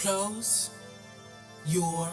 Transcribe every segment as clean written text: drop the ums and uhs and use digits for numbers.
Close your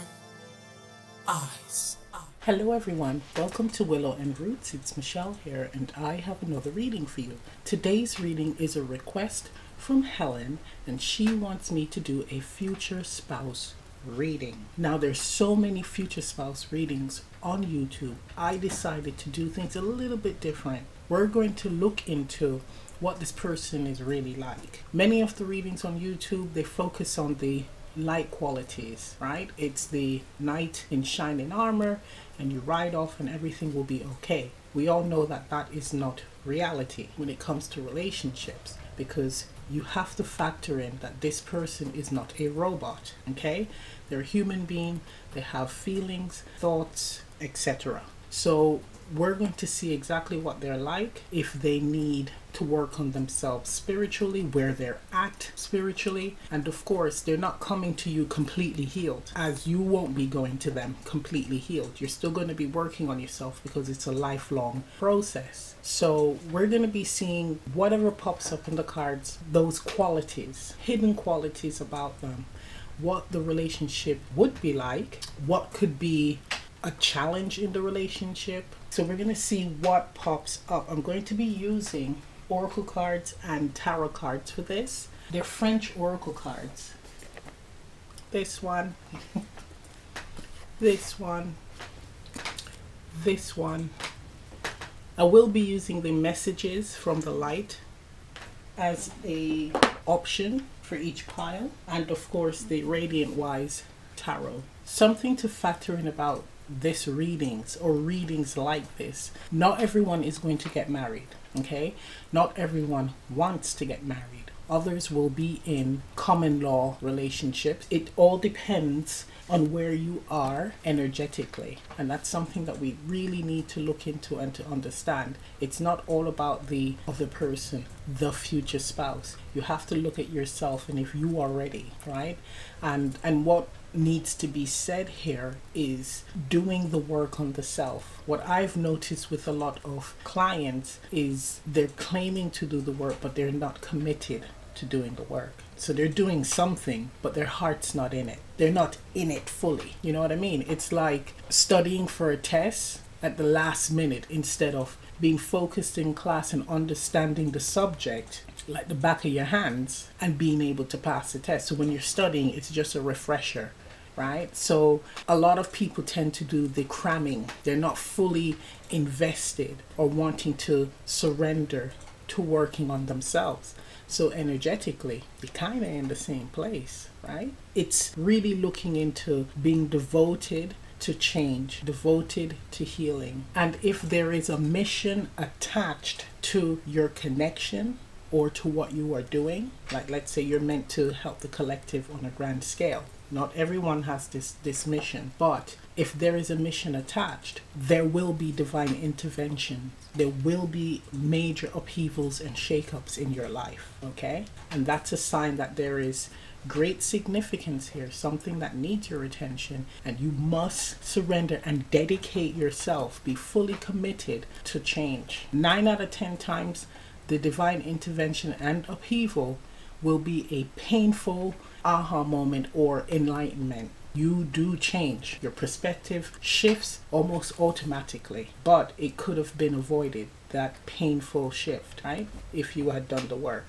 eyes. Hello everyone, welcome to Willow and Roots. It's Michelle here and I have another reading for you. Today's reading is a request from Helen and she wants me to do a future spouse reading. Now there's so many future spouse readings on YouTube. I decided to do things a little bit different. We're going to look into what this person is really like. Many of the readings on YouTube, they focus on the light qualities, right? It's the knight in shining armor and you ride off and everything will be okay. We all know that that is not reality when it comes to relationships, because you have to factor in that this person is not a robot, okay? They're a human being, they have feelings, thoughts, etc. So we're going to see exactly what they're like, if they need to work on themselves spiritually, where they're at spiritually, and of course they're not coming to you completely healed, as you won't be going to them completely healed. You're still going to be working on yourself because it's a lifelong process. So we're going to be seeing whatever pops up in the cards, those qualities, hidden qualities about them, what the relationship would be like, what could be a challenge in the relationship. So we're going to see what pops up. I'm going to be using oracle cards and tarot cards for this. They're French oracle cards. This one, this one, this one. I will be using the messages from the light as a option for each pile, and of course the Radiant Wise tarot. Something to factor in about this readings or readings like this: not everyone is going to get married, okay? Not everyone wants to get married. Others will be in common law relationships. It all depends on where you are energetically, and that's something that we really need to look into and to understand. It's not all about the other person, the future spouse. You have to look at yourself and if you are ready, right? And what needs to be said here is doing the work on the self. What I've noticed with a lot of clients is they're claiming to do the work, but they're not committed to doing the work. So they're doing something, but their heart's not in it. They're not in it fully. You know what I mean? It's like studying for a test at the last minute instead of being focused in class and understanding the subject like the back of your hands and being able to pass the test. So when you're studying, it's just a refresher, right? So a lot of people tend to do the cramming. They're not fully invested or wanting to surrender to working on themselves. So energetically, you're kind of in the same place, right? It's really looking into being devoted to change, devoted to healing. And if there is a mission attached to your connection or to what you are doing, like let's say you're meant to help the collective on a grand scale. Not everyone has this mission, but if there is a mission attached, there will be divine intervention. There will be major upheavals and shakeups in your life, okay? And that's a sign that there is great significance here, something that needs your attention, and you must surrender and dedicate yourself, be fully committed to change. 9 out of 10 times, the divine intervention and upheaval will be a painful aha moment or enlightenment. You do change. Your perspective shifts almost automatically, but it could have been avoided, that painful shift, right? If you had done the work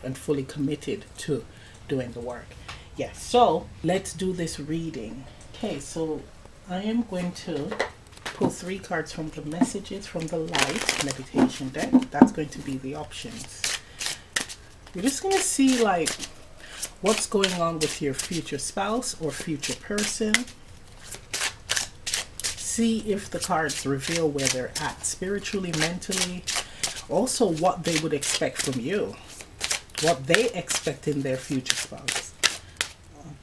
and fully committed to doing the work. Yes, so let's do this reading. Okay, so I am going to pull 3 cards from the messages from the light meditation deck. That's going to be the options. We're just going to see like what's going on with your future spouse or future person. See if the cards reveal where they're at spiritually, mentally. Also what they would expect from you. What they expect in their future spouse.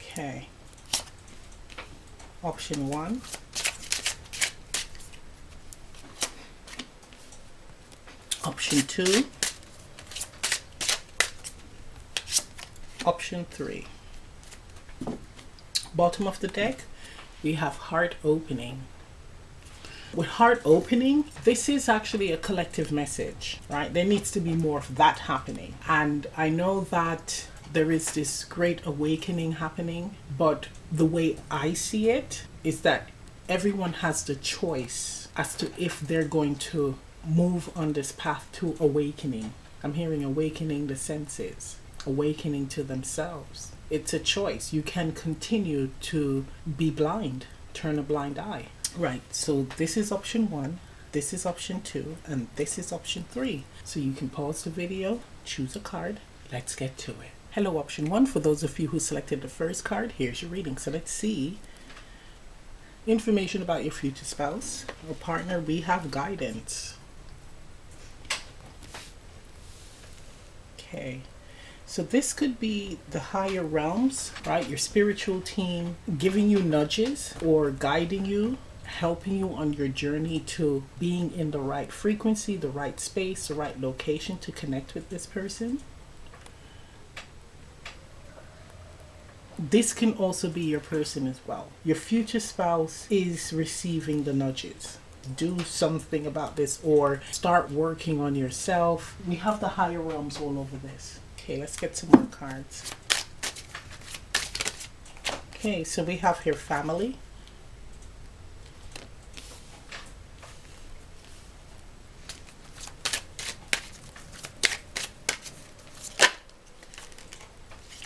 Okay. Option 1. Option 2. Option 3. Bottom of the deck, we have heart opening. With heart opening, this is actually a collective message, right? There needs to be more of that happening. And I know that there is this great awakening happening, but the way I see it is that everyone has the choice as to if they're going to move on this path to awakening. I'm hearing awakening the senses, awakening to themselves. It's a choice. You can continue to be blind, turn a blind eye. Right, so this is option 1, this is option 2, and this is option 3. So you can pause the video, choose a card. Let's get to it. Hello, option 1. For those of you who selected the first card, here's your reading. So let's see information about your future spouse or partner. We have guidance. Okay, so this could be the higher realms, right? Your spiritual team giving you nudges or guiding you, helping you on your journey to being in the right frequency, the right space, the right location to connect with this person. This can also be your person as well. Your future spouse is receiving the nudges. Do something about this or start working on yourself. We have the higher realms all over this. Okay, let's get some more cards. Okay, so we have here family.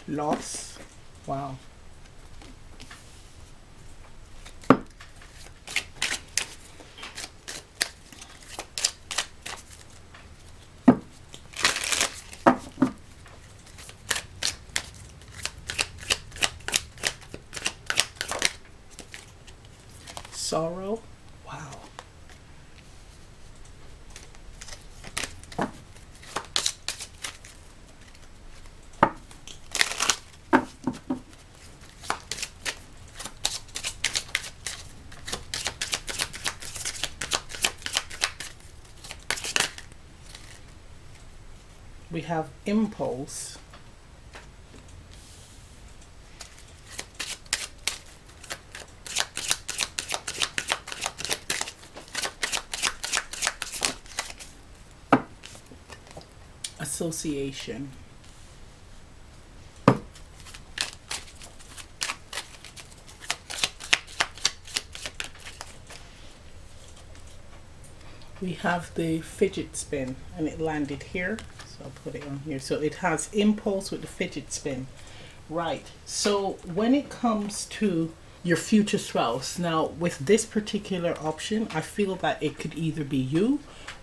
Loss. Wow. Sorrow. Wow. We have impulse. Association. We have the fidget spin and it landed here. So I'll put it on here. So it has impulse with the fidget spin. Right. So when it comes to your future spouse, now with this particular option, I feel that it could either be you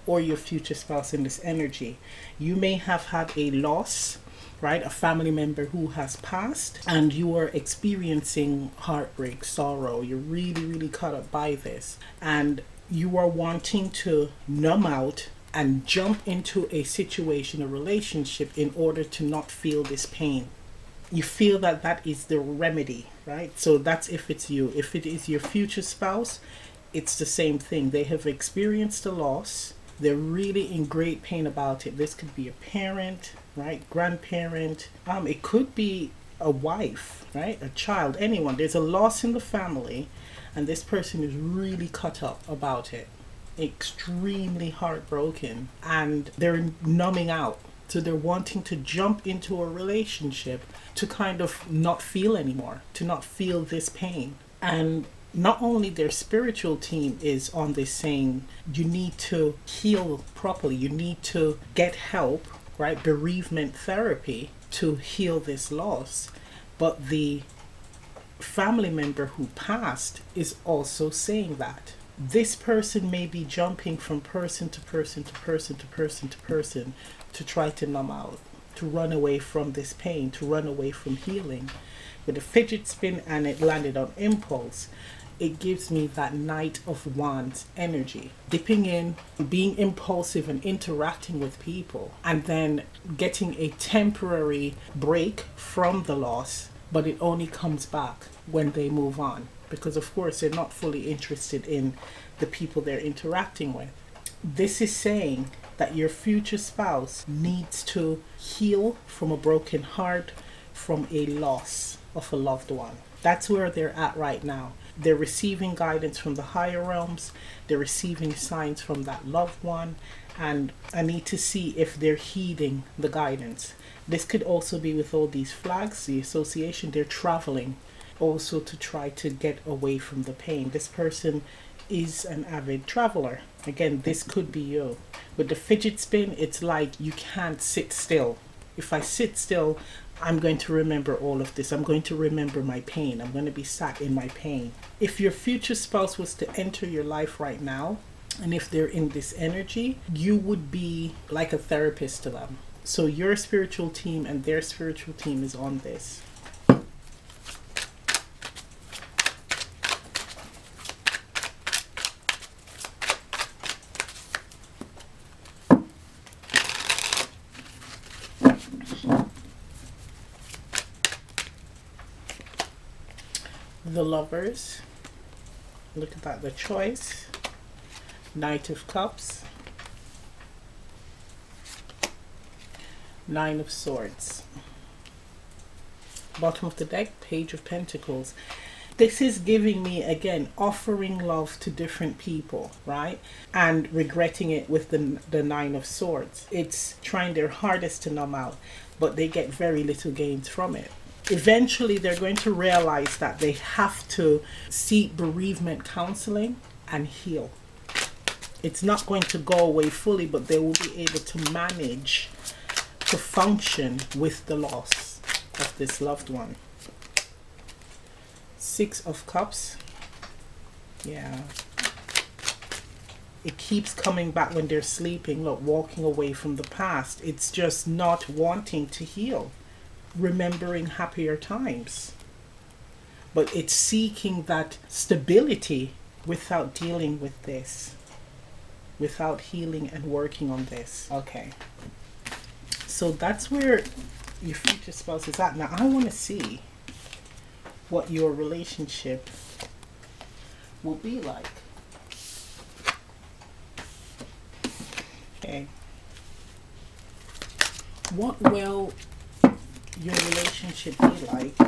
or your future spouse in this energy. You may have had a loss, right? A family member who has passed and you are experiencing heartbreak, sorrow. You're really, really caught up by this. And you are wanting to numb out and jump into a situation, a relationship in order to not feel this pain. You feel that that is the remedy, right? So that's if it's you. If it is your future spouse, it's the same thing. They have experienced a loss. They're really in great pain about it. This could be a parent, right? Grandparent. It could be a wife, right? A child, anyone. There's a loss in the family and this person is really cut up about it. Extremely heartbroken and they're numbing out. So they're wanting to jump into a relationship to kind of not feel anymore, to not feel this pain. And not only their spiritual team is on this saying, you need to heal properly, you need to get help, right? Bereavement therapy to heal this loss. But the family member who passed is also saying that. This person may be jumping from person to person to person to person to person to try to numb out, to run away from this pain, to run away from healing. With a fidget spin and it landed on impulse, it gives me that Knight of Wands energy. Dipping in, being impulsive and interacting with people, and then getting a temporary break from the loss, but it only comes back when they move on. Because of course they're not fully interested in the people they're interacting with. This is saying that your future spouse needs to heal from a broken heart, from a loss of a loved one. That's where they're at right now. They're receiving guidance from the higher realms. They're receiving signs from that loved one. And I need to see if they're heeding the guidance. This could also be with all these flags, the association, they're traveling also to try to get away from the pain. This person is an avid traveler. Again, this could be you. With the fidget spin, it's like you can't sit still. If I sit still, I'm going to remember all of this. I'm going to remember my pain. I'm going to be sat in my pain. If your future spouse was to enter your life right now, and if they're in this energy, you would be like a therapist to them. So your spiritual team and their spiritual team is on this. The Lovers. Look at that, the Choice. Knight of Cups. Nine of Swords. Bottom of the deck, Page of Pentacles. This is giving me, again, offering love to different people, right? And regretting it with the Nine of Swords. It's trying their hardest to numb out, but they get very little gains from it. Eventually, they're going to realize that they have to seek bereavement counseling and heal. It's not going to go away fully, but they will be able to manage to function with the loss of this loved one. Six of Cups. Yeah. It keeps coming back when they're sleeping. Look, walking away from the past. It's just not wanting to heal. Remembering happier times. But it's seeking that stability without dealing with this. Without healing and working on this. Okay. So that's where your future spouse is at. Now I want to see what your relationship will be like. Okay. What will your relationship be like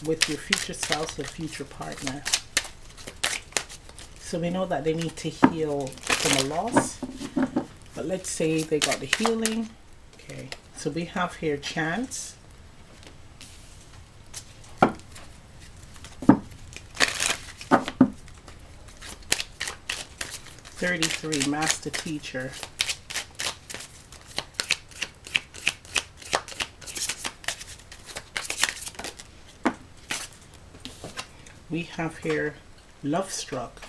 with your future spouse or future partner? So we know that they need to heal from a loss. But let's say they got the healing. Okay. So we have here Chance. $33, Master Teacher. We have here Love Struck.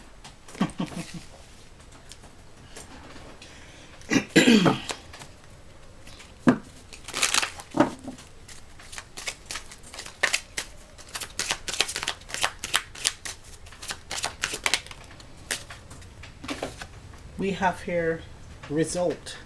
We have here Result.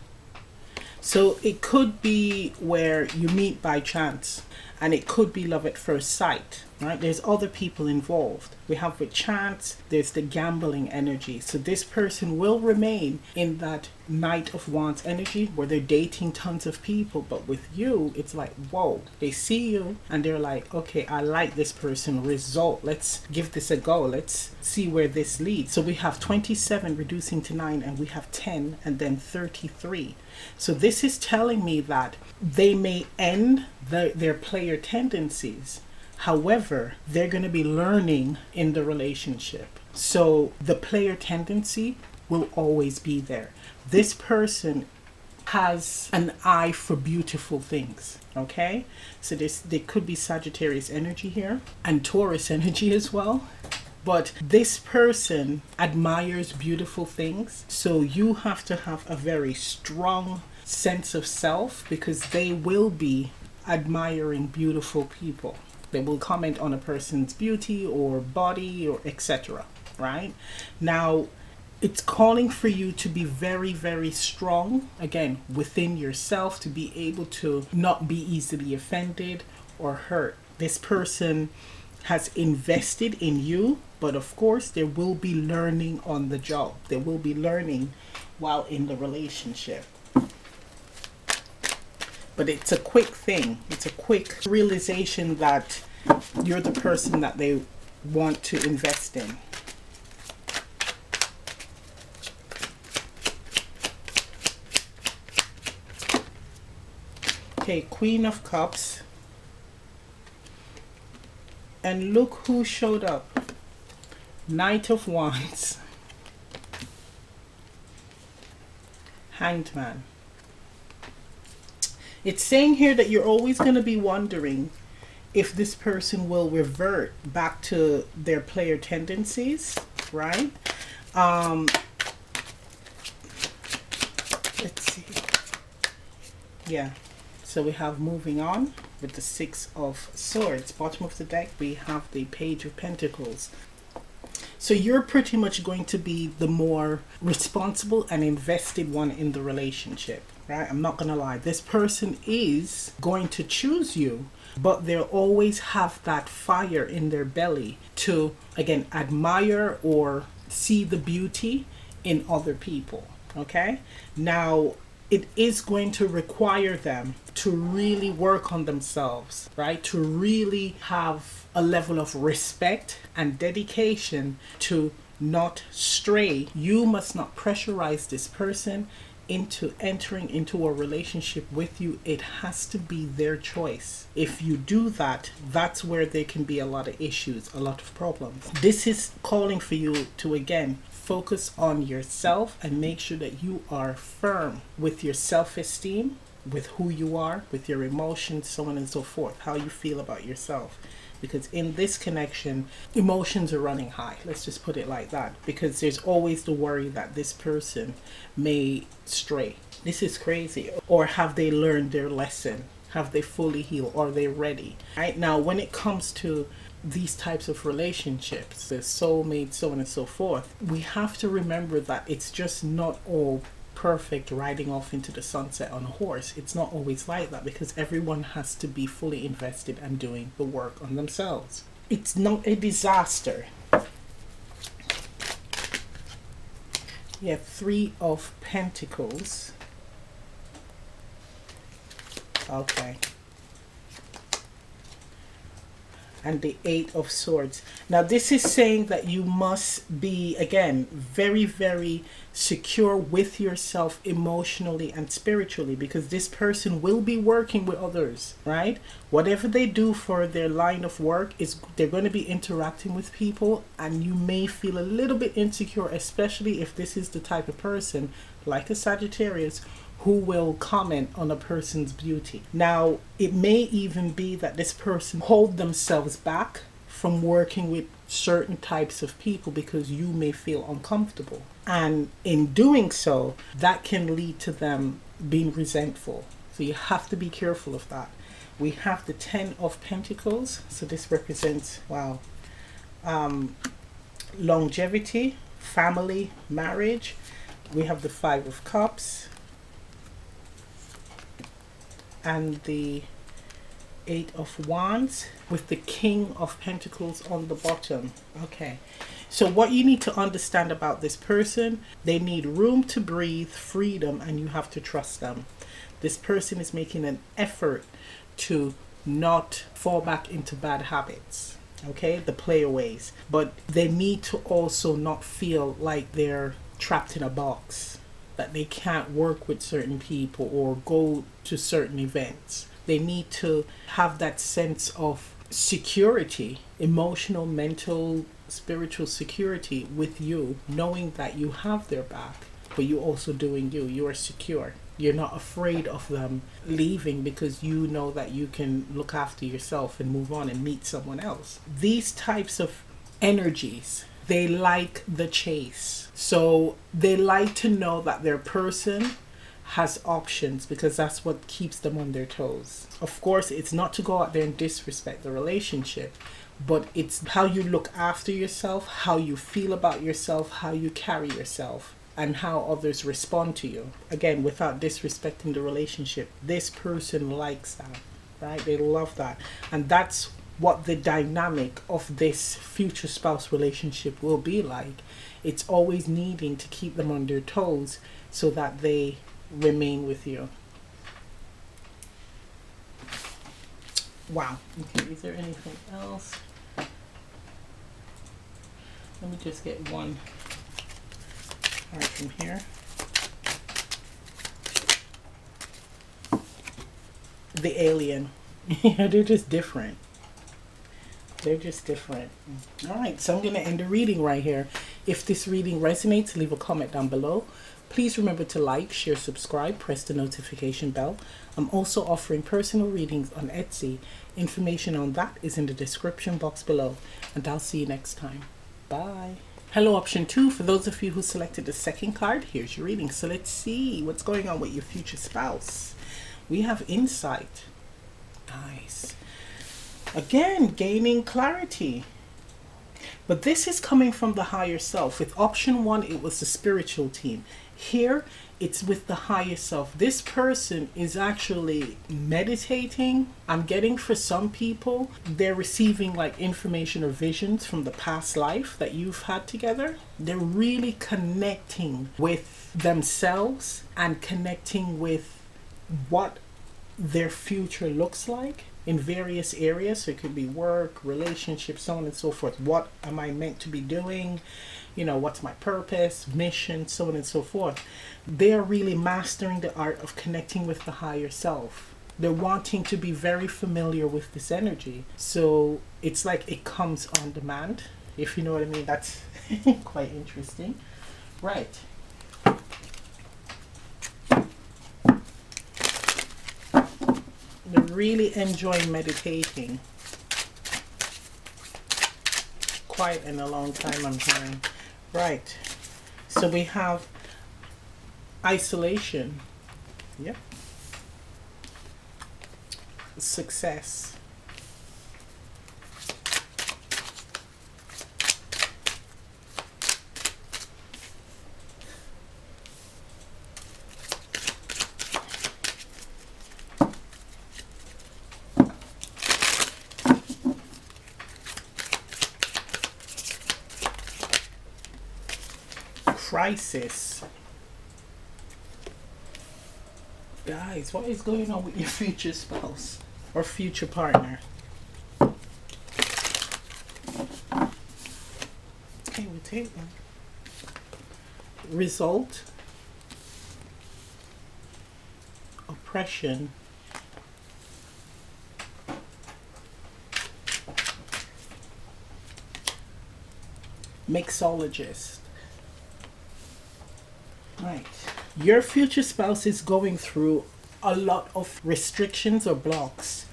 So it could be where you meet by chance, and it could be love at first sight, right? There's other people involved. We have with Chance, there's the gambling energy. So this person will remain in that Knight of Wands energy where they're dating tons of people. But with you, it's like, whoa, they see you and they're like, okay, I like this person. Result. Let's give this a go. Let's see where this leads. So we have 27 reducing to 9, and we have 10 and then 33. So this is telling me that they may end their player tendencies. However, they're going to be learning in the relationship. So the player tendency will always be there. This person has an eye for beautiful things. Okay? So there could be Sagittarius energy here and Taurus energy as well. But this person admires beautiful things. So you have to have a very strong sense of self, because they will be admiring beautiful people. They will comment on a person's beauty or body or etc. Right? Now, it's calling for you to be very, very strong, again, within yourself, to be able to not be easily offended or hurt. This person has invested in you, but of course, there will be learning on the job. There will be learning while in the relationship. But it's a quick thing. It's a quick realization that you're the person that they want to invest in. Okay, Queen of Cups. And look who showed up. Knight of Wands. Hanged Man. It's saying here that you're always going to be wondering if this person will revert back to their player tendencies, right? Let's see. Yeah. So we have moving on with the Six of Swords. Bottom of the deck, we have the Page of Pentacles. So you're pretty much going to be the more responsible and invested one in the relationship, right? I'm not going to lie. This person is going to choose you, but they'll always have that fire in their belly to, again, admire or see the beauty in other people, okay? Now, it is going to require them to really work on themselves, right? To really have a level of respect and dedication to not stray. You must not pressurize this person into entering into a relationship with you. It has to be their choice. If you do that, that's where there can be a lot of issues, a lot of problems. This is calling for you to, again, focus on yourself and make sure that you are firm with your self-esteem, with who you are, with your emotions, so on and so forth, how you feel about yourself. Because in this connection, emotions are running high. Let's just put it like that. Because there's always the worry that this person may stray. This is crazy. Or have they learned their lesson? Have they fully healed? Are they ready? Right now, when it comes to these types of relationships, the soulmate, so on and so forth, we have to remember that it's just not all perfect riding off into the sunset on a horse. It's not always like that, because everyone has to be fully invested and doing the work on themselves. It's not a disaster. You have Three of Pentacles. Okay. And the Eight of Swords. Now this is saying that you must be, again, very, very secure with yourself emotionally and spiritually, because this person will be working with others, right? Whatever they do for their line of work, is they're going to be interacting with people, and you may feel a little bit insecure, especially if this is the type of person, like a Sagittarius, who will comment on a person's beauty. Now, it may even be that this person hold themselves back from working with certain types of people because you may feel uncomfortable. And in doing so, that can lead to them being resentful. So you have to be careful of that. We have the Ten of Pentacles. So this represents, wow, longevity, family, marriage. We have the Five of Cups. And the Eight of Wands with the King of Pentacles on the bottom. Okay, so what you need to understand about this person, they need room to breathe, freedom, and you have to trust them. This person is making an effort to not fall back into bad habits, okay, the playaways, but they need to also not feel like they're trapped in a box, that they can't work with certain people or go to certain events. They need to have that sense of security, emotional, mental, spiritual security with you, knowing that you have their back, but you also doing you. You are secure. You're not afraid of them leaving because you know that you can look after yourself and move on and meet someone else. These types of energies, they like the chase. So they like to know that their person has options, because that's what keeps them on their toes. Of course, it's not to go out there and disrespect the relationship, but it's how you look after yourself, how you feel about yourself, how you carry yourself, and how others respond to you. Again, without disrespecting the relationship. This person likes that, right? They love that. And that's what the dynamic of this future spouse relationship will be like. It's always needing to keep them on their toes so that they remain with you. Wow. Okay, is there anything else? Let me just get one card from here. the alien. Yeah, they're just different. They're just different. All right, so I'm going to end the reading right here. If this reading resonates, leave a comment down below. Please remember to like, share, subscribe, press the notification bell. I'm also offering personal readings on Etsy. Information on that is in the description box below. And I'll see you next time. Bye. Hello, option 2. For those of you who selected the second card, here's your reading. So let's see what's going on with your future spouse. We have insight. Nice. Again, gaining clarity. But this is coming from the higher self. With option 1, it was the spiritual team. Here, it's with the higher self. This person is actually meditating. I'm getting for some people, they're receiving like information or visions from the past life that you've had together. They're really connecting with themselves and connecting with what their future looks like in various areas. So it could be work, relationships, so on and so forth. What am I meant to be doing? You know, what's my purpose, mission, so on and so forth. They're really mastering the art of connecting with the higher self. They're wanting to be very familiar with this energy. So it's like it comes on demand, if you know what I mean. That's quite interesting. Right. They're really enjoying meditating. Quite in a long time, I'm hearing. Right. So we have isolation. Yep. Success. Crisis. Guys, what is going on with your future spouse or future partner? Okay, we'll take one. Result. Oppression. Mixologist. Right. Your future spouse is going through a lot of restrictions or blocks.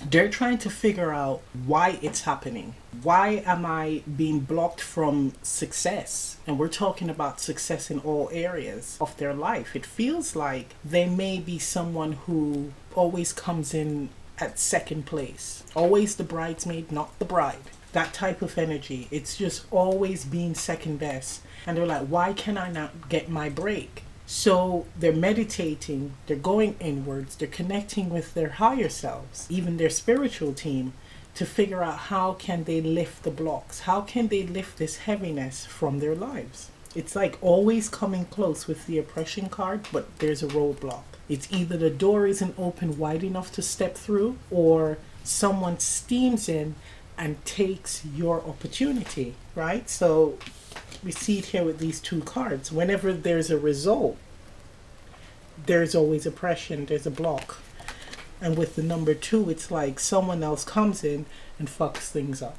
They're trying to figure out why it's happening. Why am I being blocked from success? And we're talking about success in all areas of their life. It feels like they may be someone who always comes in at second place. Always the bridesmaid, not the bride. That type of energy. It's just always being second best. And they're like, why can I not get my break? So they're meditating, they're going inwards, they're connecting with their higher selves, even their spiritual team, to figure out how can they lift the blocks? How can they lift this heaviness from their lives? It's like always coming close with the oppression card, but there's a roadblock. It's either the door isn't open wide enough to step through, or someone steams in and takes your opportunity, right? So we see it here with these two cards. Whenever there's a result, there's always oppression, there's a block. And with the number 2, it's like someone else comes in and fucks things up.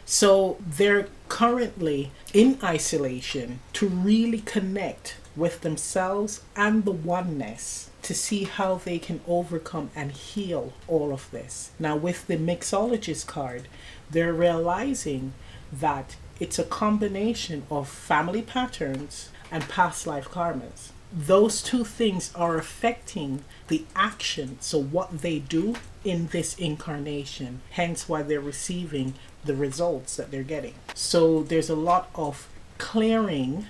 So they're currently in isolation to really connect with themselves and the oneness to see how they can overcome and heal all of this. Now with the mixologist card, they're realizing that it's a combination of family patterns and past life karmas. Those two things are affecting the action, so what they do in this incarnation, hence why they're receiving the results that they're getting. So there's a lot of clearing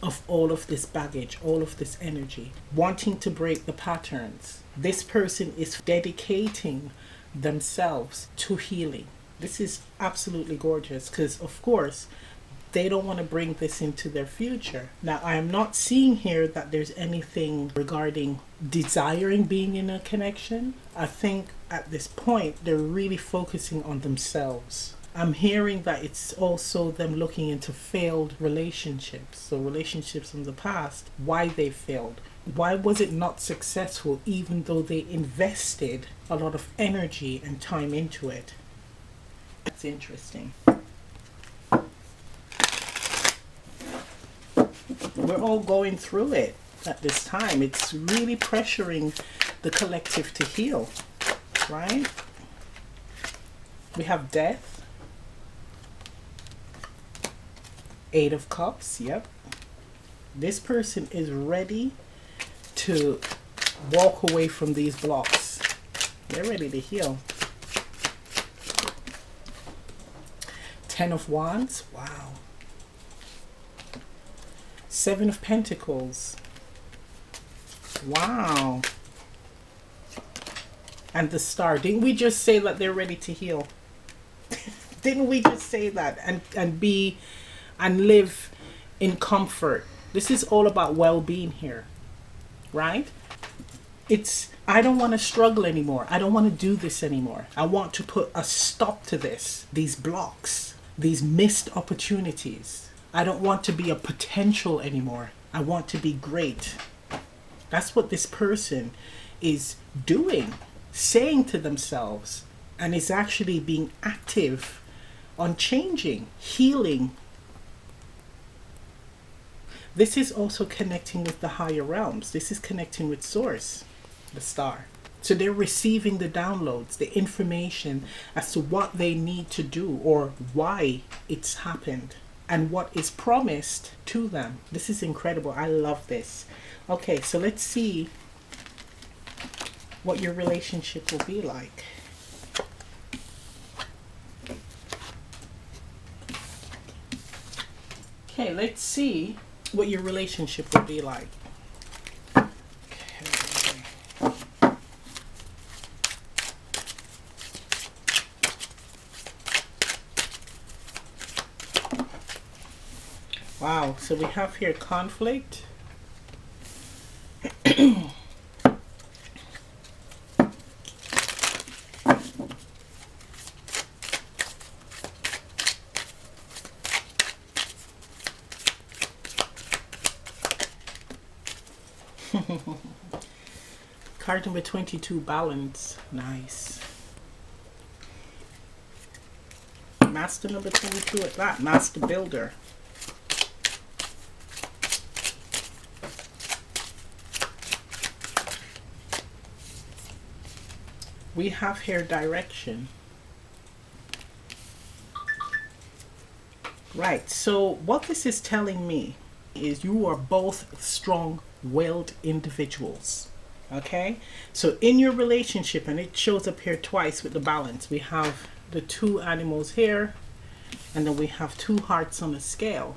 of all of this baggage, all of this energy, wanting to break the patterns. This person is dedicating themselves to healing. This is absolutely gorgeous because, of course, they don't want to bring this into their future. Now, I am not seeing here that there's anything regarding desiring being in a connection. I think at this point, they're really focusing on themselves. I'm hearing that it's also them looking into failed relationships. So relationships from the past, why they failed, Why was it not successful even though they invested a lot of energy and time into it? That's interesting. We're all going through it at this time. It's really pressuring the collective to heal, right? We have death. Eight of Cups, yep. This person is ready to walk away from these blocks. They're ready to heal. Ten of Wands, wow. Seven of Pentacles, wow. And the Star. Didn't we just say that they're ready to heal? Didn't we just say that and be and live in comfort? This is all about well-being here, right? It's, I don't want to struggle anymore. I don't want to do this anymore. I want to put a stop to this, these blocks, these missed opportunities. I don't want to be a potential anymore. I want to be great. That's what this person is doing, saying to themselves, and is actually being active on changing, healing. This is also connecting with the higher realms. This is connecting with Source, the Star. So they're receiving the downloads, the information as to what they need to do or why it's happened and what is promised to them. This is incredible. I love this. Okay, so let's see what your relationship will be like. Okay, let's see what your relationship will be like. Okay. Wow, so we have here conflict. Card number 22, balance. Nice. Master number 22 at that. Master builder. We have here direction. Right, so what this is telling me is you are both strong-willed individuals. Okay, so in your relationship, and it shows up here twice with the balance, we have the two animals here, and then we have two hearts on a scale.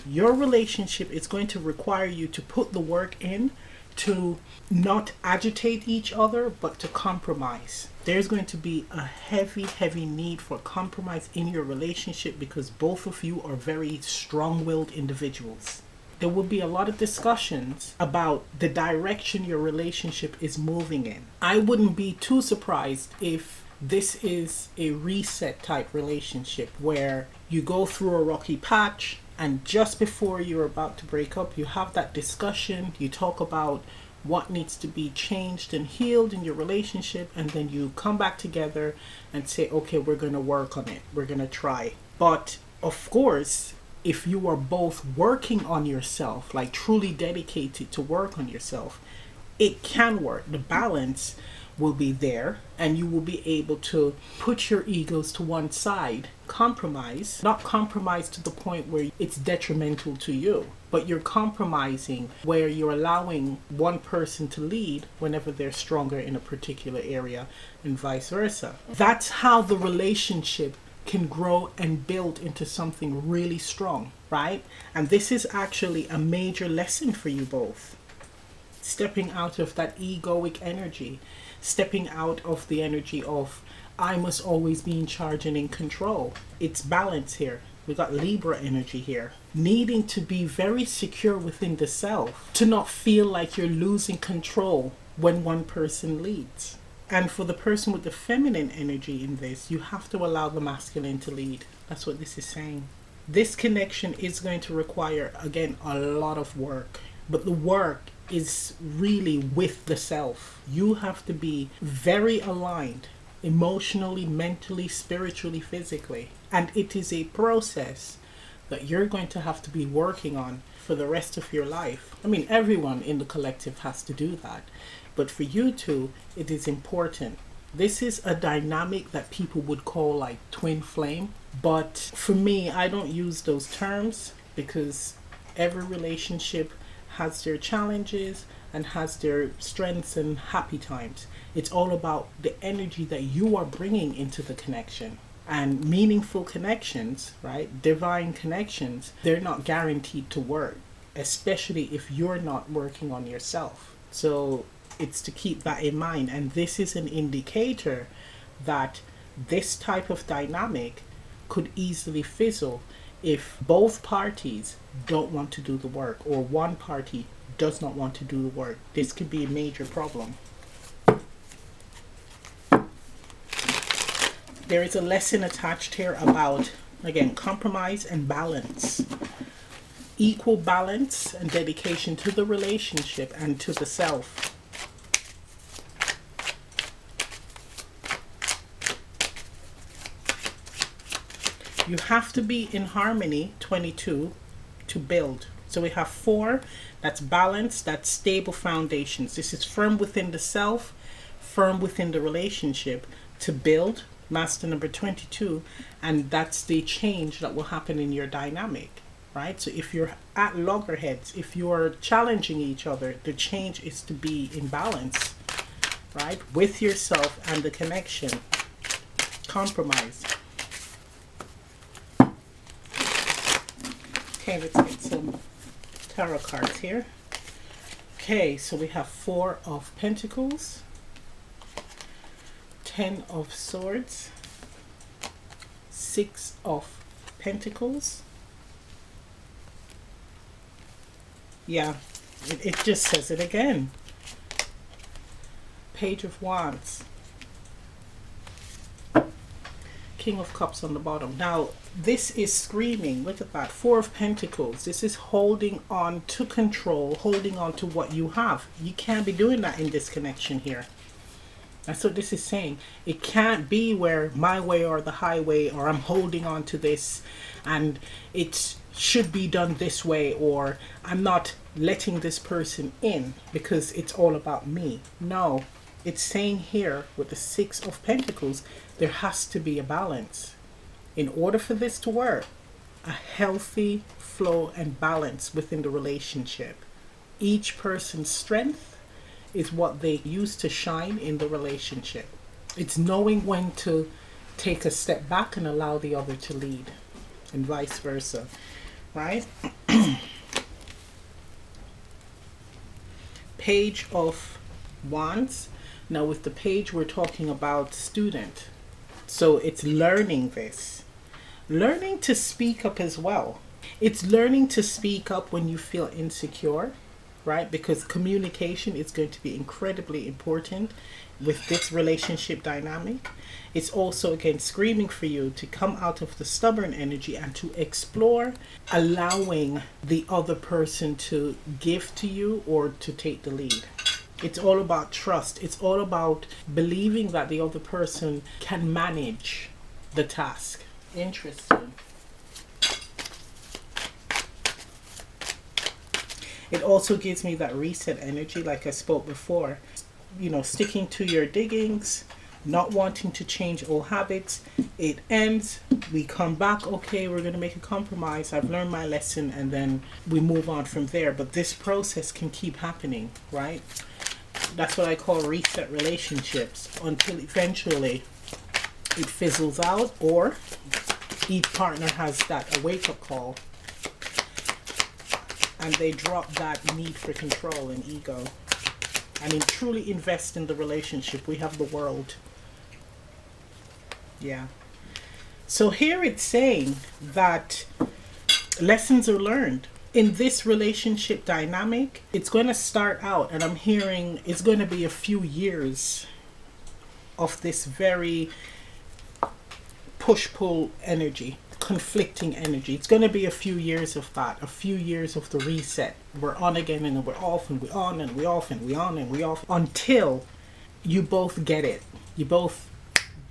Your relationship is going to require you to put the work in to not agitate each other, but to compromise. There's going to be a heavy need for compromise in your relationship because both of you are very strong-willed individuals. There will be a lot of discussions about the direction your relationship is moving in. I wouldn't be too surprised if this is a reset type relationship where you go through a rocky patch and just before you're about to break up, you have that discussion, you talk about what needs to be changed and healed in your relationship, and then you come back together and say, okay, we're going to work on it. We're going to try. But of course, if you are both working on yourself, like truly dedicated to work on yourself, it can work. The balance will be there and you will be able to put your egos to one side, compromise, not compromise to the point where it's detrimental to you, but you're compromising where you're allowing one person to lead whenever they're stronger in a particular area and vice versa. That's how the relationship can grow and build into something really strong, right? And this is actually a major lesson for you both. Stepping out of that egoic energy, stepping out of the energy of I must always be in charge and in control. It's balance here. We got Libra energy here. Needing to be very secure within the self, to not feel like you're losing control when one person leads. And for the person with the feminine energy in this, you have to allow the masculine to lead. That's what this is saying. This connection is going to require, again, a lot of work. But the work is really with the self. You have to be very aligned emotionally, mentally, spiritually, physically. And it is a process that you're going to have to be working on for the rest of your life. I mean, everyone in the collective has to do that. But for you two, it is important. This is a dynamic that people would call like twin flame. But for me, I don't use those terms because every relationship has their challenges and has their strengths and happy times. It's all about the energy that you are bringing into the connection. And meaningful connections, right? Divine connections, they're not guaranteed to work, especially if you're not working on yourself. So it's to keep that in mind. And this is an indicator that this type of dynamic could easily fizzle if both parties don't want to do the work, or one party does not want to do the work. This could be a major problem. There is a lesson attached here about, again, compromise and balance. Equal balance and dedication to the relationship and to the self. You have to be in harmony, 22, to build. So we have 4, that's balance, that's stable foundations. This is firm within the self, firm within the relationship to build, master number 22, and that's the change that will happen in your dynamic, right? So if you're at loggerheads, if you're challenging each other, the change is to be in balance, right? With yourself and the connection. Compromise. Okay, let's get some tarot cards here. Okay, so we have 4 of Pentacles, 10 of Swords, 6 of Pentacles. Yeah, it just says it again. Page of Wands. King of Cups on the bottom. Now, this is screaming, look at that, 4 of Pentacles. This is holding on to control, holding on to what you have. You can't be doing that in this connection here. That's what this is saying. It can't be where my way or the highway, or I'm holding on to this and it should be done this way, or I'm not letting this person in because it's all about me. No, it's saying here with the 6 of Pentacles, there has to be a balance. In order for this to work, a healthy flow and balance within the relationship. Each person's strength is what they use to shine in the relationship. It's knowing when to take a step back and allow the other to lead, and vice versa, right? Page of Wands. Now with the page, we're talking about student. So it's learning this. Learning to speak up as well. It's learning to speak up when you feel insecure, right? Because communication is going to be incredibly important with this relationship dynamic. It's also, again, screaming for you to come out of the stubborn energy and to explore, allowing the other person to give to you or to take the lead. It's all about trust. It's all about believing that the other person can manage the task. Interesting. It also gives me that reset energy, like I spoke before. You know, sticking to your diggings, not wanting to change old habits. It ends, we come back, okay, we're going to make a compromise. I've learned my lesson, and then we move on from there. But this process can keep happening, right? That's what I call reset relationships, until eventually it fizzles out, or each partner has that wake-up call and they drop that need for control and ego. I mean, truly invest in the relationship. We have the world. Yeah. So here it's saying that lessons are learned. In this relationship dynamic, it's going to start out, and I'm hearing it's going to be a few years of this very push-pull energy. conflicting energy. It's going to be a few years of that, a few years of the reset. We're on again and we're off and we're on and we're off and we're on and we're off until you both get it. You both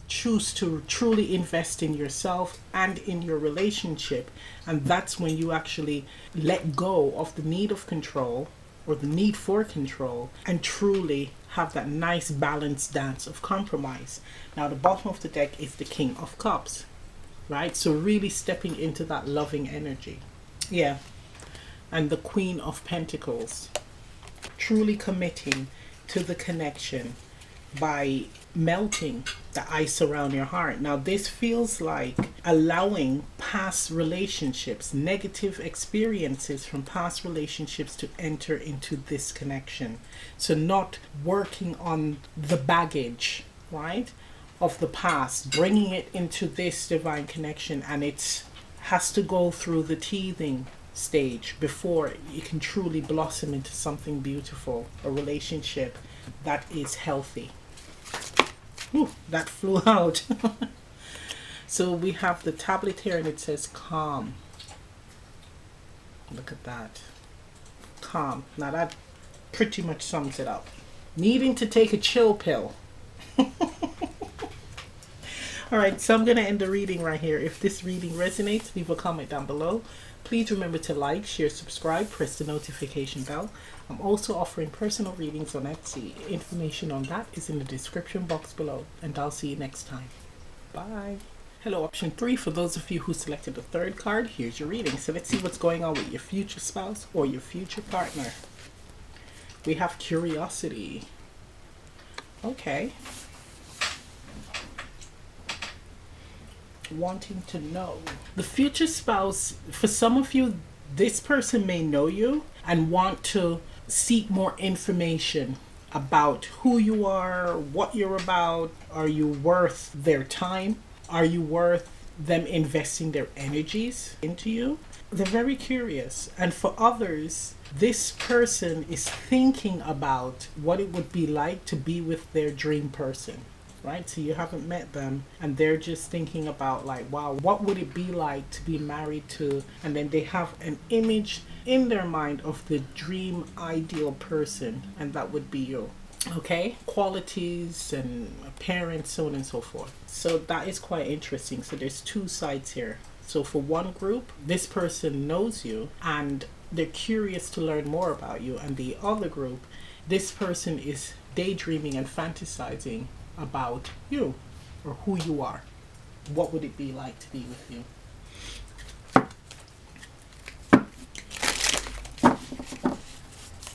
choose to truly invest in yourself and in your relationship. And that's when you actually let go of the need of control or the need for control and truly have that nice balanced dance of compromise. Now, the bottom of the deck is the King of Cups, right? So really stepping into that loving energy. Yeah. And the Queen of Pentacles, truly committing to the connection by melting the ice around your heart. Now, this feels like allowing past relationships, negative experiences from past relationships to enter into this connection. So not working on the baggage, right, of the past, bringing it into this divine connection, and it has to go through the teething stage before it can truly blossom into something beautiful, a relationship that is healthy. Ooh, that flew out. So we have the tablet here and it says calm. Look at that. Calm. Now that pretty much sums it up. Needing to take a chill pill. Alright, so I'm going to end the reading right here. If this reading resonates, leave a comment down below. Please remember to like, share, subscribe, press the notification bell. I'm also offering personal readings on Etsy. Information on that is in the description box below. And I'll see you next time. Bye. Hello, option 3. For those of you who selected the third card, here's your reading. So let's see what's going on with your future spouse or your future partner. We have curiosity. Okay. Wanting to know. The future spouse, for some of you, this person may know you and want to seek more information about who you are, what you're about. Are you worth their time? Are you worth them investing their energies into you? They're very curious. And for others, this person is thinking about what it would be like to be with their dream person. Right? So you haven't met them and they're just thinking about like, wow, what would it be like to be married to? And then they have an image in their mind of the dream ideal person, and that would be you. Okay? Qualities and appearance, so on and so forth. So that is quite interesting. So there's two sides here. So for one group, this person knows you and they're curious to learn more about you. And the other group, this person is daydreaming and fantasizing about you or who you are. What would it be like to be with you?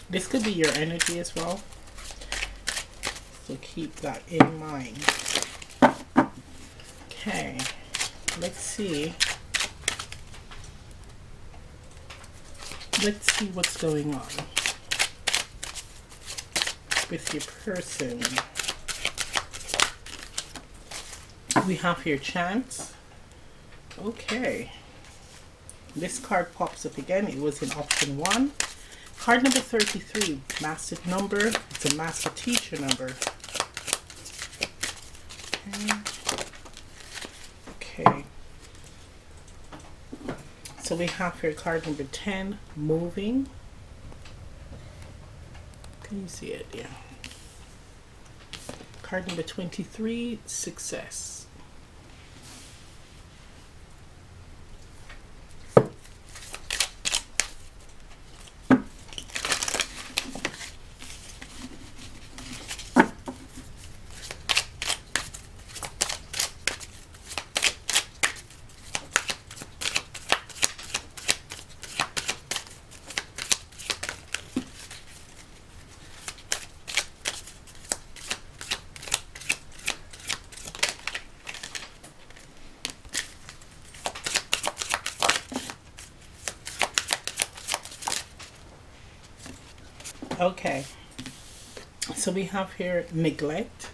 This could be your energy as well, so keep that in mind. Okay, let's see what's going on with your person. We have here chance. Okay. This card pops up again. It was in option 1. Card number 33. Master number. It's a master teacher number. Okay. So we have here card number 10. Moving. Can you see it? Yeah. Card number 23. Success. Okay, so we have here neglect.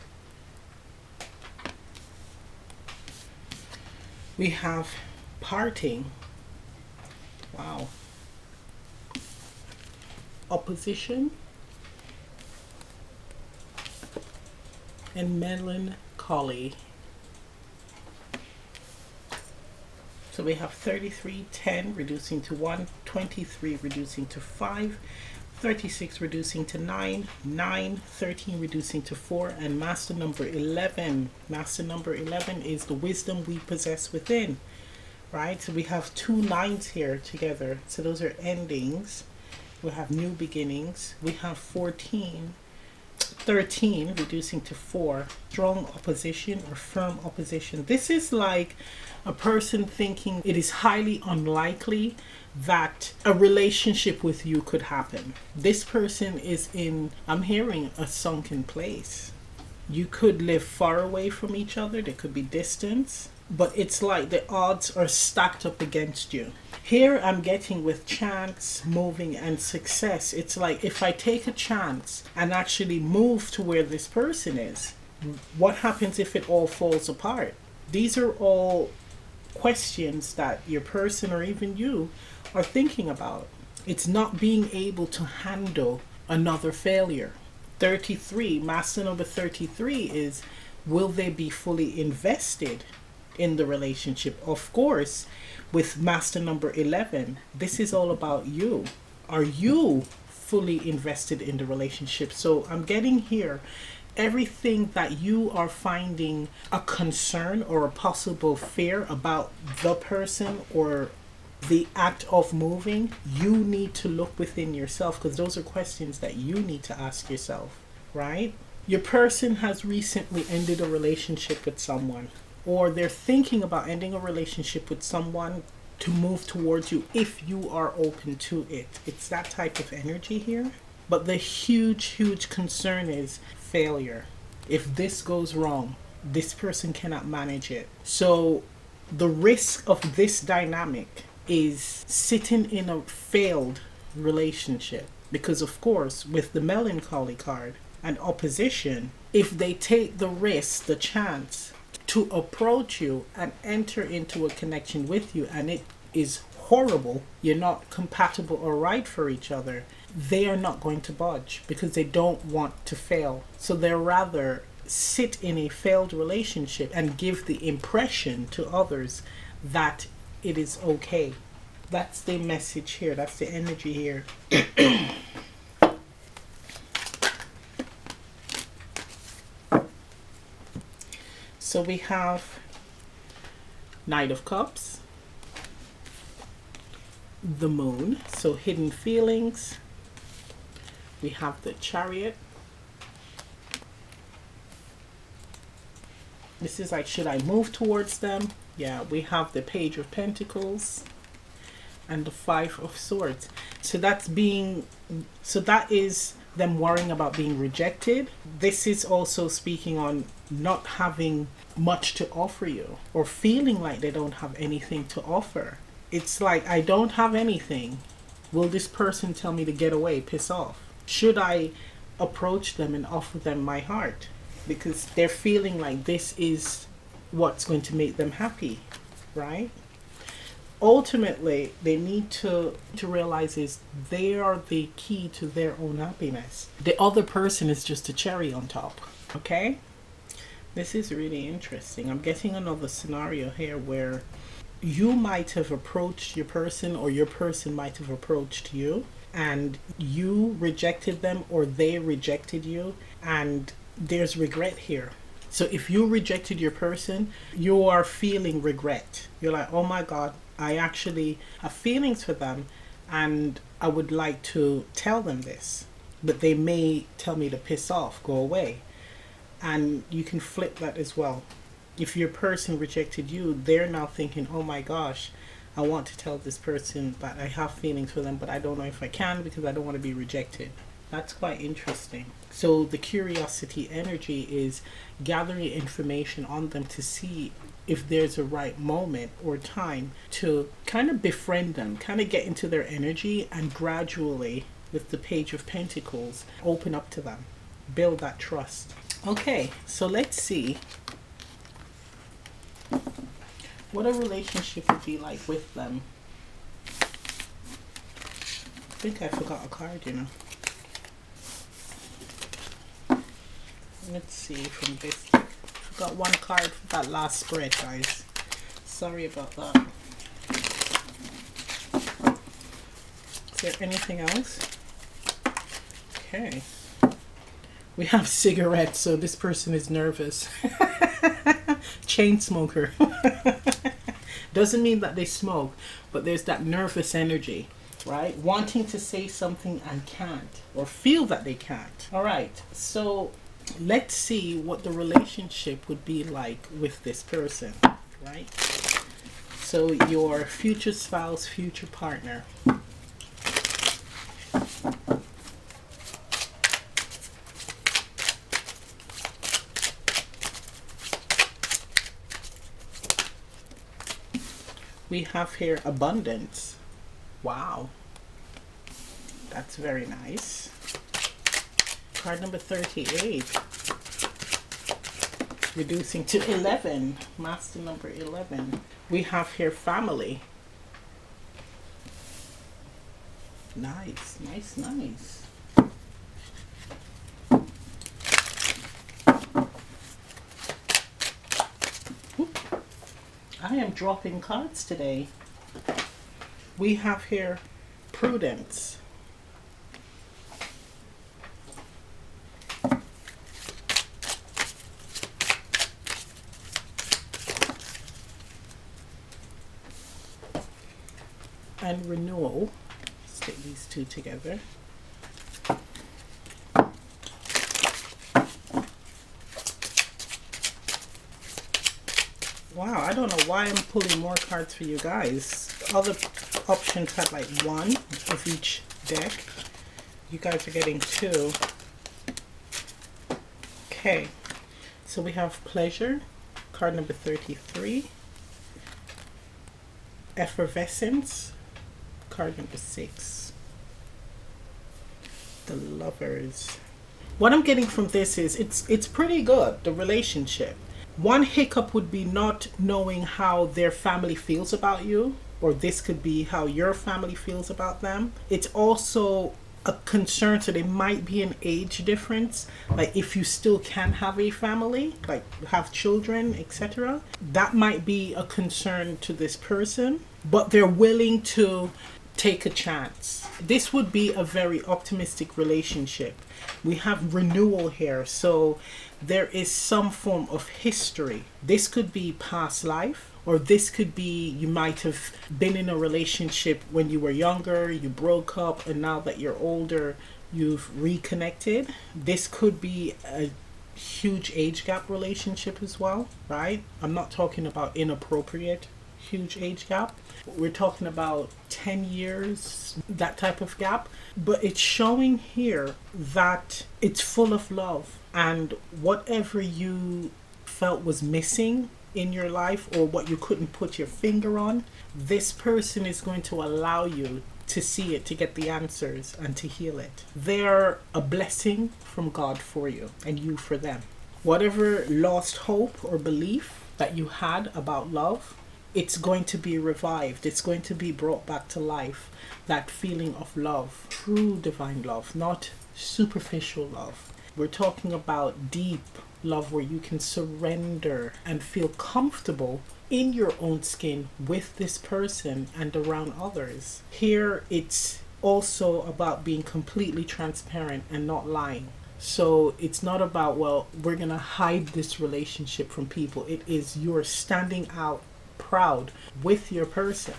We have parting. Wow. Opposition. And melancholy. So we have 33, 10 reducing to 1, 23 reducing to 5, 36 reducing to 9, 9, 13 reducing to 4, and master number 11. Master number 11 is the wisdom we possess within, right? So we have two lines here together. So those are endings. We have new beginnings. We have 14, 13 reducing to 4, strong opposition or firm opposition. This is like a person thinking it is highly unlikely that a relationship with you could happen. This person is in, I'm hearing, a sunken place. You could live far away from each other. There could be distance, but it's like the odds are stacked up against you. Here I'm getting with chance, moving, and success. It's like if I take a chance and actually move to where this person is, what happens if it all falls apart? These are all questions that your person or even you are thinking about. It's not being able to handle another failure. 33, master number 33 is, will they be fully invested in the relationship? Of course, with master number 11, this is all about you. Are you fully invested in the relationship? So I'm getting here everything that you are finding a concern or a possible fear about the person or the act of moving, you need to look within yourself, because those are questions that you need to ask yourself, right? Your person has recently ended a relationship with someone, or they're thinking about ending a relationship with someone to move towards you if you are open to it. It's that type of energy here. But the huge concern is failure. If this goes wrong, this person cannot manage it. So the risk of this dynamic is sitting in a failed relationship. Because of course, with the melancholy card and opposition, if they take the risk, the chance to approach you and enter into a connection with you, and it is horrible, you're not compatible or right for each other, they are not going to budge because they don't want to fail. So they'd rather sit in a failed relationship and give the impression to others that it is okay. That's the message here. That's the energy here. So we have Knight of Cups, the Moon, so hidden feelings. We have the Chariot. This is like, should I move towards them? Yeah, we have the Page of Pentacles and the Five of Swords. So that is them worrying about being rejected. This is also speaking on not having much to offer you, or feeling like they don't have anything to offer. It's like, I don't have anything. Will this person tell me to get away, piss off? Should I approach them and offer them my heart? Because they're feeling like this is what's going to make them happy, right? Ultimately, they need to realize is they are the key to their own happiness. The other person is just a cherry on top, okay? This is really interesting. I'm getting another scenario here where you might have approached your person, or your person might have approached you, and you rejected them, or they rejected you, and there's regret here. So if you rejected your person, you are feeling regret. You're like, oh my God, I actually have feelings for them and I would like to tell them this, but they may tell me to piss off, go away. And you can flip that as well. If your person rejected you, they're now thinking, oh my gosh, I want to tell this person that I have feelings for them, but I don't know if I can because I don't want to be rejected. That's quite interesting. So the curiosity energy is gathering information on them to see if there's a right moment or time to kind of befriend them, kind of get into their energy, and gradually, with the Page of Pentacles, open up to them, build that trust. Okay, so let's see what a relationship would be like with them. I think I forgot a card, you know. Let's see from this. Forgot one card for that last spread, guys. Sorry about that. there anything else? Okay. We have cigarettes, so this person is nervous. Chain smoker. Doesn't mean that they smoke, but there's that nervous energy, right? Wanting to say something and can't, or feel that they can't. All right, so let's see what the relationship would be like with this person, right? So your future spouse, future partner. We have here abundance. Wow. That's very nice. Card number 38. Reducing to 11. Master number 11. We have here family. Nice, nice, nice. I am dropping cards today. We have here prudence. And renewal. Stick these two together. Wow, I don't know why I'm pulling more cards for you guys. Other options had like one of each deck. You guys are getting two. Okay, so we have pleasure, card number 33. Effervescence, card number 6. The lovers. What I'm getting from this is it's pretty good, the relationship. One hiccup would be not knowing how their family feels about you, or this could be how your family feels about them. It's also a concern, so there might be an age difference, like if you still can have a family, like have children, etc. That might be a concern to this person, but they're willing to take a chance. This would be a very optimistic relationship. We have renewal here, so there is some form of history. This could be past life, or this could be you might have been in a relationship when you were younger, you broke up, and now that you're older, you've reconnected. This could be a huge age gap relationship as well, right? I'm not talking about inappropriate huge age gap. We're talking about 10 years, that type of gap. But it's showing here that it's full of love, and whatever you felt was missing in your life, or what you couldn't put your finger on, this person is going to allow you to see it, to get the answers, and to heal it. They're a blessing from God for you, and you for them. Whatever lost hope or belief that you had about love, it's going to be revived. It's going to be brought back to life. That feeling of love, true divine love, not superficial love. We're talking about deep love where you can surrender and feel comfortable in your own skin with this person and around others. Here it's also about being completely transparent and not lying. So it's not about, well, we're going to hide this relationship from people. It is you're standing out proud with your person,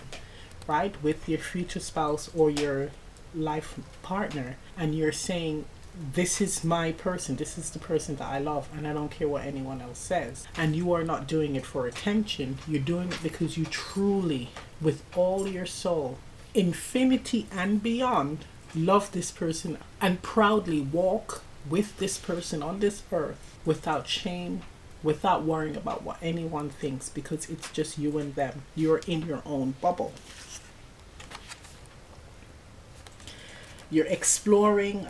right? With your future spouse or your life partner, and you're saying, this is my person, this is the person that I love, and I don't care what anyone else says. And you are not doing it for attention. You're doing it because you truly, with all your soul, infinity and beyond, love this person and proudly walk with this person on this earth without shame, without worrying about what anyone thinks, because it's just you and them. You're in your own bubble. You're exploring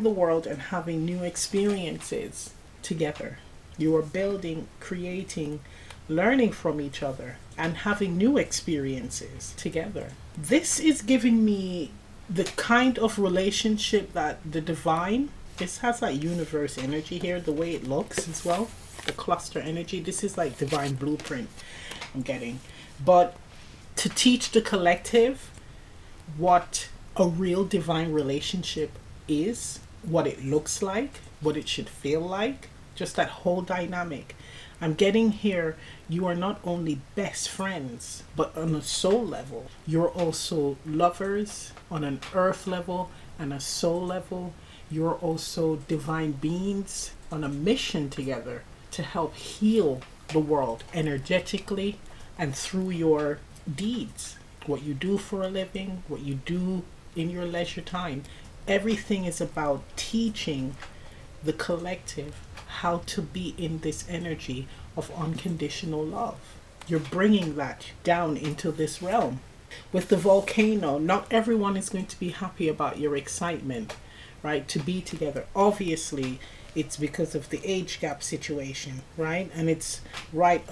the world and having new experiences together. You are building, creating, learning from each other, and having new experiences together. This is giving me the kind of relationship that the divine, this has that universe energy here, the way it looks as well, the cluster energy. This is like divine blueprint I'm getting. But to teach the collective what a real divine relationship is, what it looks like, what it should feel like, just that whole dynamic. I'm getting here, you are not only best friends, but on a soul level. You're also lovers on an earth level and a soul level. You're also divine beings on a mission together to help heal the world energetically and through your deeds. What you do for a living, what you do in your leisure time. Everything is about teaching the collective how to be in this energy of unconditional love. You're bringing that down into this realm. With the volcano, not everyone is going to be happy about your excitement, right? To be together. Obviously, it's because of the age gap situation, right? And it's right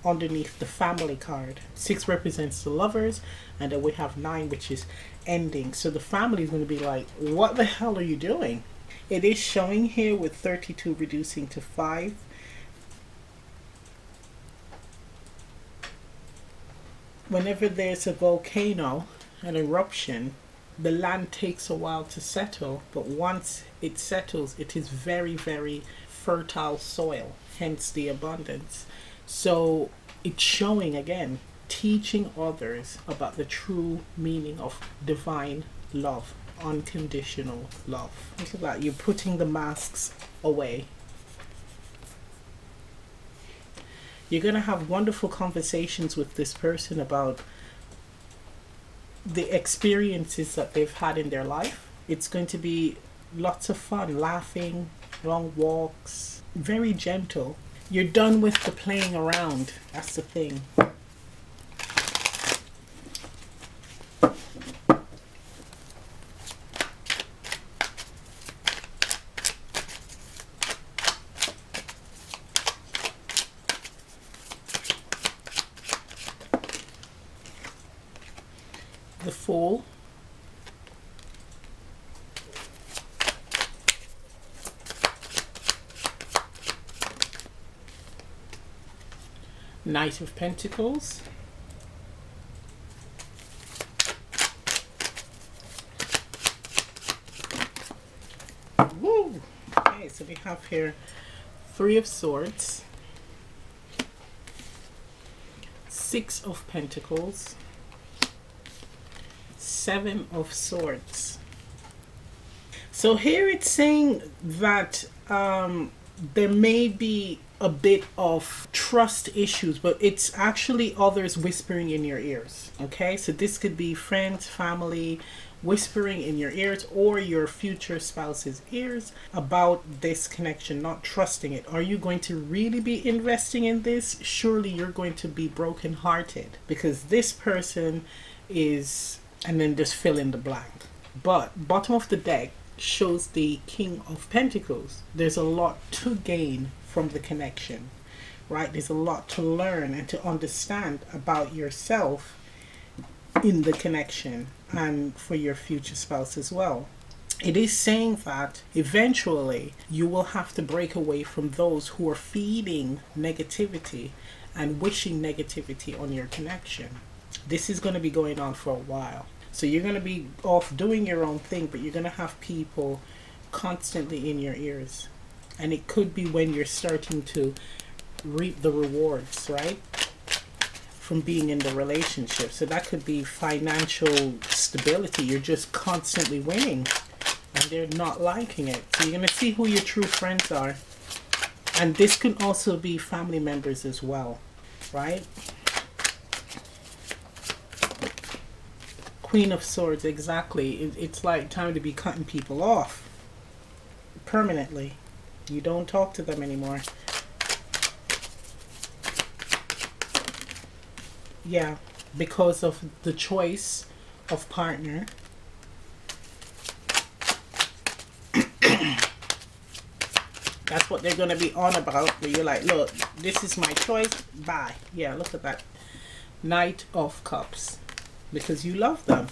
underneath the family card. 6 represents the lovers, and then we have 9, which is ending. So the family is going to be like, what the hell are you doing? It is showing here with 32 reducing to 5. Whenever there's a volcano, an eruption, the land takes a while to settle, but once it settles, it is very, very fertile soil, hence the abundance. So it's showing again, teaching others about the true meaning of divine love, unconditional love. Look at that, you're putting the masks away. You're going to have wonderful conversations with this person about the experiences that they've had in their life. It's going to be lots of fun, laughing, long walks, very gentle. You're done with the playing around. That's the thing. The Fool. Knight of Pentacles. Woo! Okay, so we have here 3 of Swords, 6 of Pentacles, 7 of Swords. So here it's saying that there may be a bit of trust issues, but it's actually others whispering in your ears. Okay, so this could be friends, family whispering in your ears, or your future spouse's ears about this connection, not trusting it. Are you going to really be investing in this? Surely you're going to be brokenhearted because this person is, and then just fill in the blank. But bottom of the deck shows the King of Pentacles. There's a lot to gain from the connection, right? There's a lot to learn and to understand about yourself in the connection and for your future spouse as well. It is saying that eventually you will have to break away from those who are feeding negativity and wishing negativity on your connection. This is going to be going on for a while. So you're going to be off doing your own thing, but you're going to have people constantly in your ears. And it could be when you're starting to reap the rewards, right? From being in the relationship. So that could be financial stability. You're just constantly winning and they're not liking it. So you're going to see who your true friends are. And this can also be family members as well, right? Queen of Swords, exactly. It's like time to be cutting people off permanently. You don't talk to them anymore. Yeah, because of the choice of partner. That's what they're going to be on about. Where you're like, look, this is my choice. Bye. Yeah, look at that. Knight of Cups. Because you love them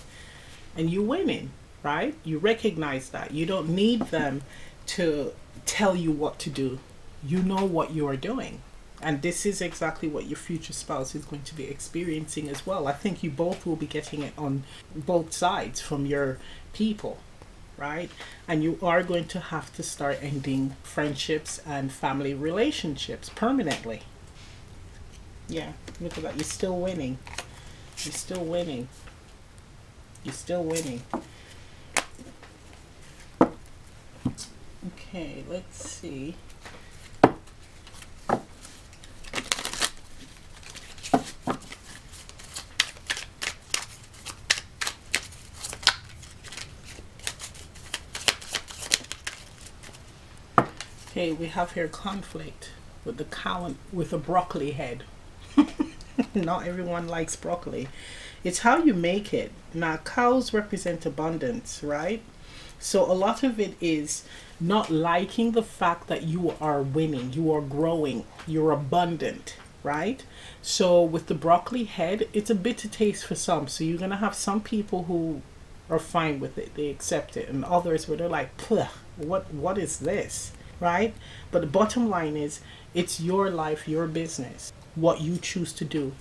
and you're winning, right? You recognize that. You don't need them to tell you what to do. You know what you are doing And this is exactly what your future spouse is going to be experiencing as well. I think you both will be getting it on both sides from your people, right? And you are going to have to start ending friendships and family relationships permanently. Yeah, look at that. You're still winning. You're still winning. You're still winning. Okay, let's see. Okay, we have here conflict with the cow with a broccoli head. Not everyone likes broccoli. It's how you make it. Now, cows represent abundance, right? So a lot of it is not liking the fact that you are winning, you are growing, you're abundant, right? So with the broccoli head, it's a bitter taste for some. So you're going to have some people who are fine with it, they accept it, and others where they're like, "Puh, what is this?" Right? But the bottom line is, it's your life, your business, what you choose to do.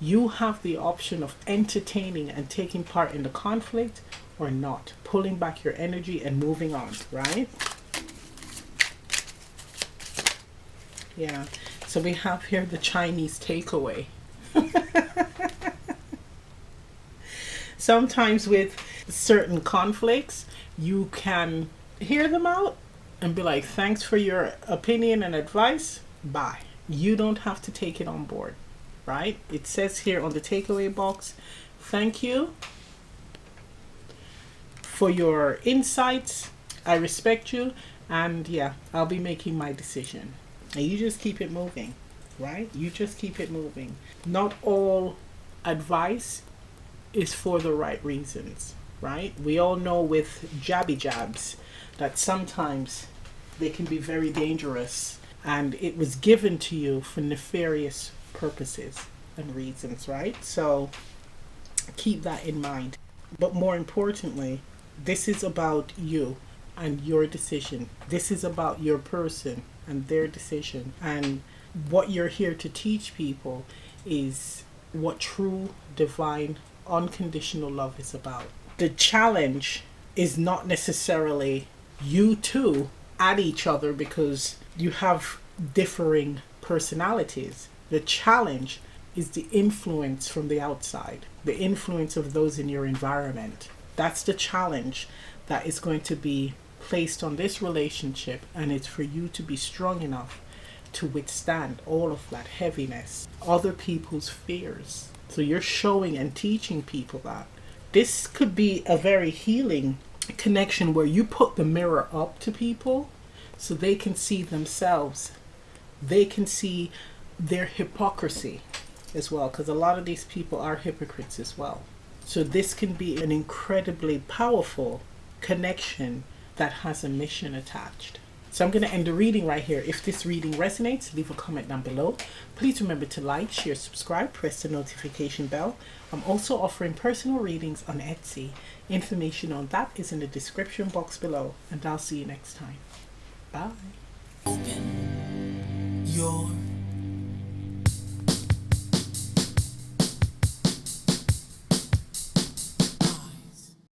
You have the option of entertaining and taking part in the conflict or not, pulling back your energy and moving on, right? Yeah. So we have here the Chinese takeaway. Sometimes with certain conflicts, you can hear them out and be like, thanks for your opinion and advice. Bye. You don't have to take it on board, right? It says here on the takeaway box, thank you for your insights. I respect you. And yeah, I'll be making my decision. And you just keep it moving, right? You just keep it moving. Not all advice is for the right reasons, right? We all know with jabby jabs that sometimes they can be very dangerous, and it was given to you for nefarious purposes and reasons, right? So keep that in mind. But more importantly, this is about you and your decision. This is about your person and their decision. And what you're here to teach people is what true, divine, unconditional love is about. The challenge is not necessarily you two at each other because you have differing personalities. The challenge is the influence from the outside, the influence of those in your environment. That's the challenge that is going to be placed on this relationship, and it's for you to be strong enough to withstand all of that heaviness, other people's fears. So you're showing and teaching people that. This could be a very healing connection where you put the mirror up to people so they can see themselves. They can see their hypocrisy as well, because a lot of these people are hypocrites as well. So this can be an incredibly powerful connection that has a mission attached. So I'm going to end the reading right here. If this reading resonates, leave a comment down below. Please remember to like, share, subscribe, press the notification bell. I'm also offering personal readings on Etsy. Information on that is in the description box below, and I'll see you next time. Bye. Open your